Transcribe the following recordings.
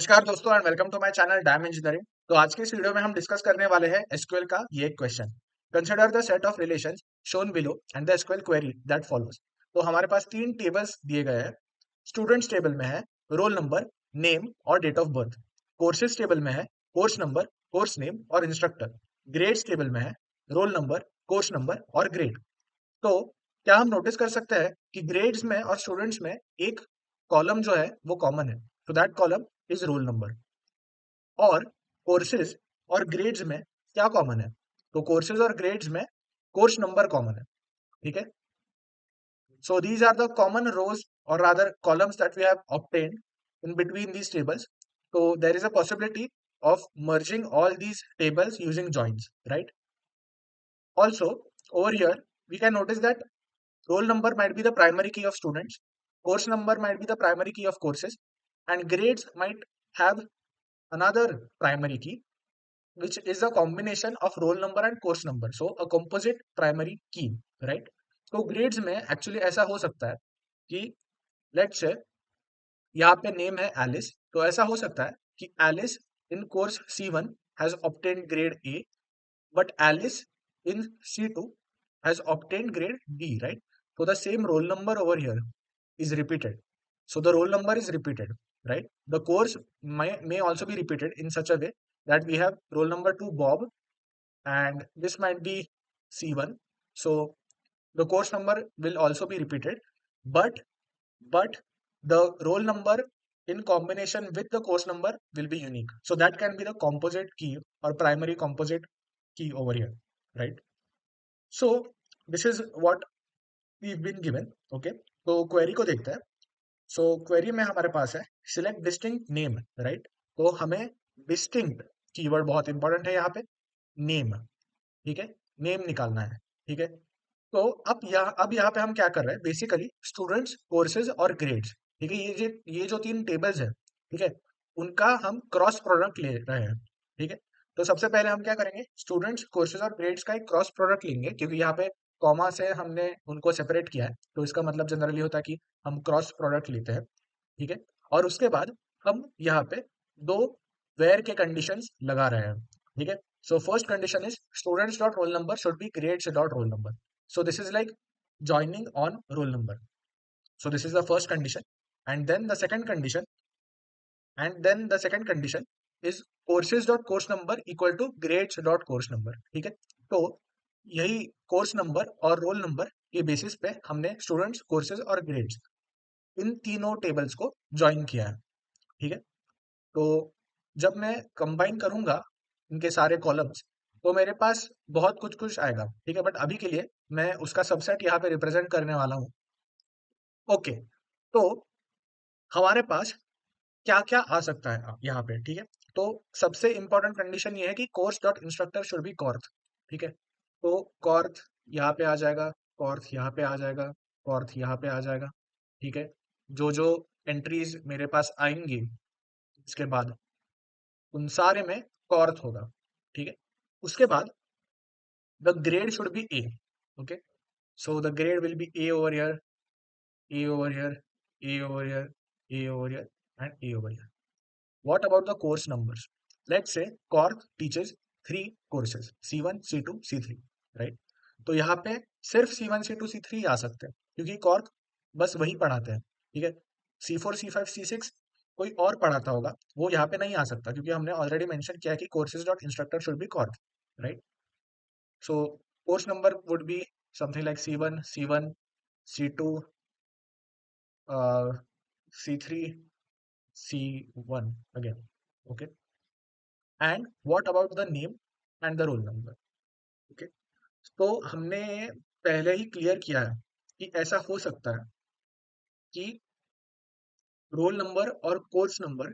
नमस्कार दोस्तों and welcome to my channel dam engineering. तो आज के इस वीडियो में हम डिस्कस करने वाले हैं एसक्यूएल का ये एक question. Consider the set of relations shown below and the SQL query that follows. तो हमारे पास तीन टेबल्स दिए गए हैं। स्टूडेंट्स टेबल में है रोल नंबर, नेम और date of birth. Courses table में है कोर्स नंबर, कोर्स नेम और इंस्ट्रक्टर। ग्रेड्स टेबल में है रोल नंबर, कोर्स नंबर और ग्रेड। तो क्या हम नोटिस कर सकते हैं कि ग्रेड्स में और स्टूडेंट्स में एक कॉलम जो है वो कॉमन है। तो that column is roll number. और कोर्सेज और ग्रेड्स में क्या कॉमन है? तो कोर्सेज और ग्रेड्स में कोर्स नंबर कॉमन है। ठीक है। So these are the common rows और rather columns that we have obtained in between these tables. So there is a possibility of merging all these tables using joins, right? Also, over here we can notice that roll number might be the primary key of students, course number might be the primary key of courses, and grades might have another primary key, which is a combination of roll number and course number. So a composite primary key, right? तो grades में actually ऐसा हो सकता है कि let's say यहाँ पे name है एलिस, तो ऐसा हो सकता है कि Alice in course C1 has obtained grade A, but Alice in C2 has obtained grade B, right? So the same roll number over here is repeated. So the roll number is repeated, right? The course may also be repeated in such a way that we have roll number 2 Bob, and this might be C1. So the course number will also be repeated, but but the roll number in combination with the course number will be unique. So that can be the composite key or primary composite key over here, right? So this is what we've been given. Okay, तो query को देखते हैं. सो query में हमारे पास है select distinct name, right? तो हमें distinct keyword बहुत इंपॉर्टेंट है यहाँ पे, नेम. ठीक है, नेम निकालना है. ठीक है. तो अब यहाँ पे हम क्या कर रहे हैं? बेसिकली स्टूडेंट्स, कोर्सेज और ग्रेड्स. ठीक है, ये जो तीन टेबल्स है, ठीक है, उनका हम क्रॉस प्रोडक्ट ले रहे हैं. ठीक है. तो सबसे पहले हम क्या करेंगे? स्टूडेंट्स, कोर्सेज और ग्रेड्स का एक क्रॉस प्रोडक्ट लेंगे, क्योंकि यहाँ पे कॉमा से हमने उनको सेपरेट किया है, तो इसका मतलब जनरली होता है कि हम क्रॉस प्रोडक्ट लेते हैं. ठीक है. और उसके बाद हम यहाँ पे दो वेयर के कंडीशंस लगा रहे हैं. ठीक है. So first condition is students dot roll number should be grades dot roll number. So this is like joining on roll number. So this is the first condition, and then the second condition, is courses dot course number equal to grades dot course number. ठीक है. तो यही course number और roll number के basis पे हमने students, courses और grades, इन तीनों टेबल्स को ज्वाइन किया है. ठीक है. तो जब मैं कंबाइन करूंगा इनके सारे कॉलम्स, तो मेरे पास बहुत कुछ कुछ आएगा. ठीक है, बट अभी के लिए मैं उसका सबसेट यहाँ पे रिप्रेजेंट करने वाला हूँ. ओके. तो हमारे पास क्या क्या आ सकता है यहाँ पे? ठीक है. तो सबसे इंपॉर्टेंट कंडीशन ये है कि course dot instructor should be Korth. ठीक है. तो कॉर्थ यहाँ पे आ जाएगा, कॉर्थ यहाँ पे आ जाएगा, कॉर्थ यहाँ पे आ जाएगा. ठीक है. जो जो एंट्रीज मेरे पास आएंगी इसके बाद, उन सारे में कॉर्थ होगा. ठीक है. उसके बाद the grade should be A. Okay. So the grade will be A over here, A over here, A over here, A over here and A over here. What about the course numbers? Let's say Cork teaches 3 courses, C1, C2, C3, right? तो यहाँ पे सिर्फ C1, C2, C3 आ सकते हैं, क्योंकि cork बस वही पढ़ाते हैं. ठीक है. C4, C5, C6 कोई और पढ़ाता होगा, वो यहाँ पे नहीं आ सकता, क्योंकि हमने ऑलरेडी मेंशन किया है कि courses dot instructor should B cork, right? So course number would be something like C1, C1, C2, C3, C1 again. Okay. And what about the name and the roll number? Okay. तो हमने पहले ही clear किया है कि ऐसा हो सकता है कि रोल नंबर और कोर्स नंबर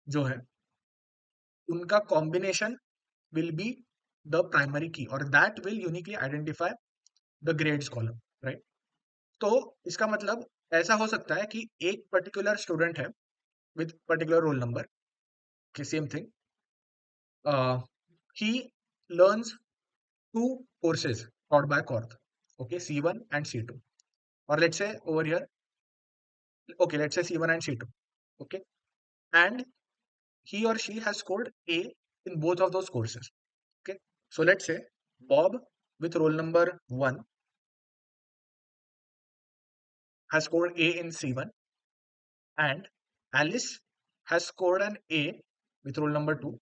जो है, उनका combination will be the primary की, और that will uniquely identify the grades column, right? तो इसका मतलब ऐसा हो सकता है कि एक पर्टिकुलर स्टूडेंट है विद पर्टिकुलर रोल नंबर, की same thing, he learns 2 courses taught by Cork. Okay, C1 and C2. Or let's say over here, okay, let's say C1 and C2. Okay, and he or she has scored A in both of those courses. Okay, so let's say Bob with roll number 1 has scored A in C1, and Alice has scored an A with roll number 2.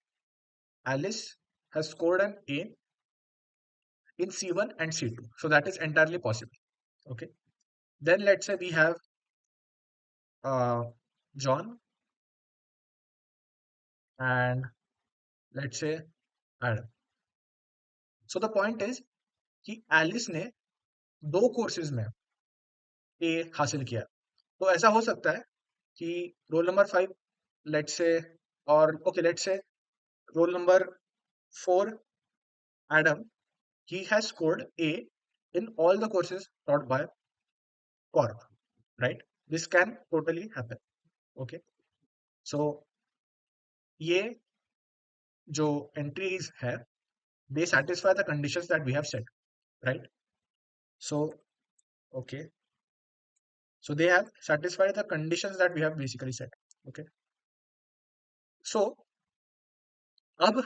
Alice has scored an A in C1 and C2. So that is entirely possible. Okay. Then let's say we have uh, John and let's say Adam. So the point is कि Alice ने दो courses में ए हासिल किया, तो ऐसा हो सकता है कि रोल नंबर 5 लेट्स से और okay let's say roll number 4 Adam he has scored A in all the courses taught by Corp, right? This can totally happen. Okay, so ये जो entries है they satisfy the conditions that we have set, right? So okay, so they have satisfied the conditions that we have basically set. Okay, so अब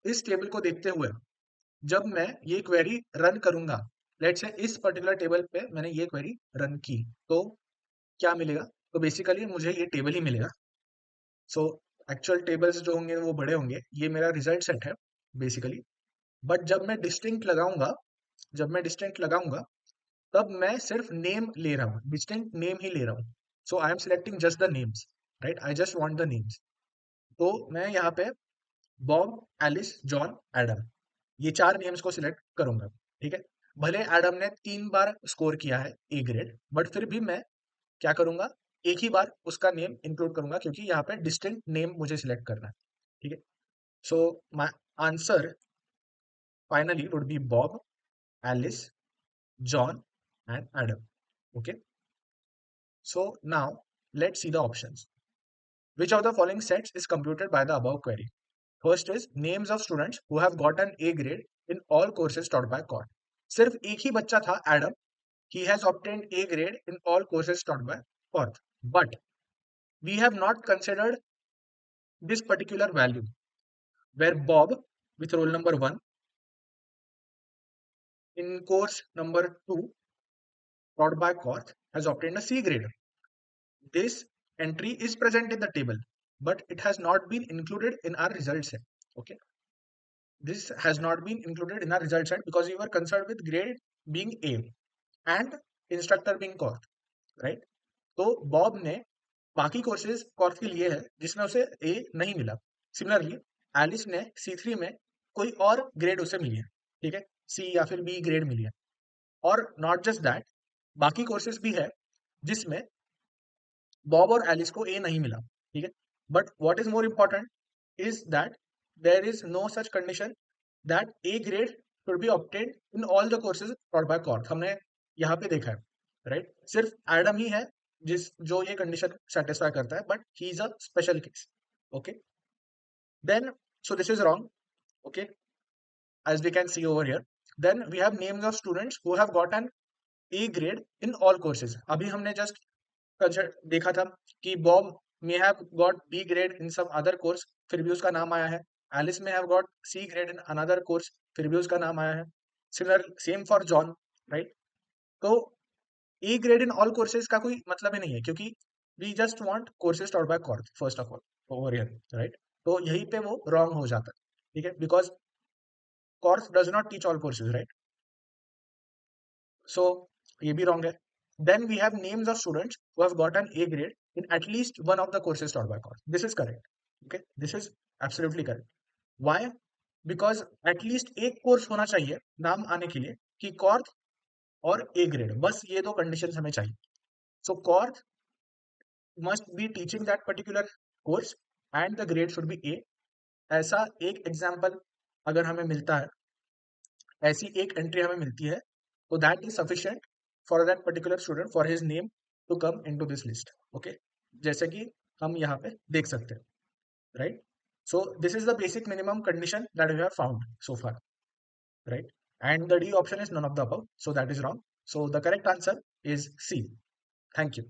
इस table को देखते हुए जब मैं ये क्वेरी रन करूंगा, लेट्स से इस पर्टिकुलर टेबल पे मैंने ये क्वेरी रन की, तो क्या मिलेगा? तो बेसिकली मुझे ये टेबल ही मिलेगा. सो एक्चुअल टेबल्स जो होंगे वो बड़े होंगे, ये मेरा रिजल्ट सेट है बेसिकली. बट जब मैं डिस्टिंक्ट लगाऊंगा तब मैं सिर्फ नेम ले रहा हूँ, डिस्टिंक्ट नेम ही ले रहा हूँ. So I am selecting just the names, right? I just want the names. तो मैं यहाँ पे बॉब, एलिस, जॉन, एडम, ये 4 नेम्स को सिलेक्ट करूंगा. ठीक है, भले एडम ने 3 बार स्कोर किया है ए ग्रेड, बट फिर भी मैं क्या करूंगा, एक ही बार उसका नेम इंक्लूड करूंगा क्योंकि यहाँ पे डिस्टिंक्ट नेम मुझे सिलेक्ट करना है. ठीक है, so my answer finally would be Bob, Alice, John, and Adam. Okay, so now let's see the options. Which of the following sets is computed by the above query? First is names of students who have got an A grade in all courses taught by COT. सिर्फ एक ही बच्चा था Adam. He has obtained A grade in all courses taught by COT. But we have not considered this particular value where Bob with roll number 1 in course number 2 taught by COT has obtained a C grade. This entry is present in the table, but it has not been included in our result set. Okay, this has not been included in our result set because we were concerned with grade being A and instructor being CORT, right? तो Bob ने बाकी courses कॉर्थ के लिए है जिसमें उसे ए नहीं मिला. सिमिलरली एलिस ने C3 में कोई और ग्रेड उसे मिली है. ठीक है, सी या फिर बी ग्रेड मिली है. और नॉट जस्ट दैट, बाकी कोर्सेज भी है जिसमें बॉब और एलिस को ए नहीं मिला. ठीक है, but what is more important is that there is no such condition that A grade should be obtained in all the courses taught by Korth. हमने यहाँ पे देखा है, राइट? सिर्फ एडम ही है जिस जो ये कंडीशन सेटिस्फाई करता है, but he is a special case. Okay, then so this is wrong. Okay, as we can see over here, then we have names of students who have got an A grade in all courses. अभी हमने just देखा था कि Bob may have got B grade in some other course, फिर भी उसका नाम आया है. Alice may have got C grade in another course, फिर भी उसका नाम आया है. Similar same for John, right? तो A grade in all courses का कोई मतलब ही नहीं है क्योंकि we just want courses taught by CORT first of all over here, right? तो यहीं पे वो wrong हो जाता है. ठीक है, because CORT does not teach all courses, right? So ये भी wrong है. Then we have names of students who have got an A grade in at least one of the courses taught by CORT. This is correct. Okay, this is absolutely correct. Why? Because at least एक course होना चाहिए नाम आने के लिए कि कॉर्थ और A grade, बस ये दो कंडीशंस हमें चाहिए. So Korth must be teaching that particular course and the grade should be A. ऐसा एक एग्जाम्पल अगर हमें मिलता है, ऐसी एक एंट्री हमें मिलती है, तो that is sufficient for that particular student for his name to come into this list. Okay, जैसे कि हम यहाँ पे देख सकते हैं, right? So this is the basic minimum condition that we have found so far, right? And the D option is none of the above, so that is wrong. So the correct answer is C. Thank you.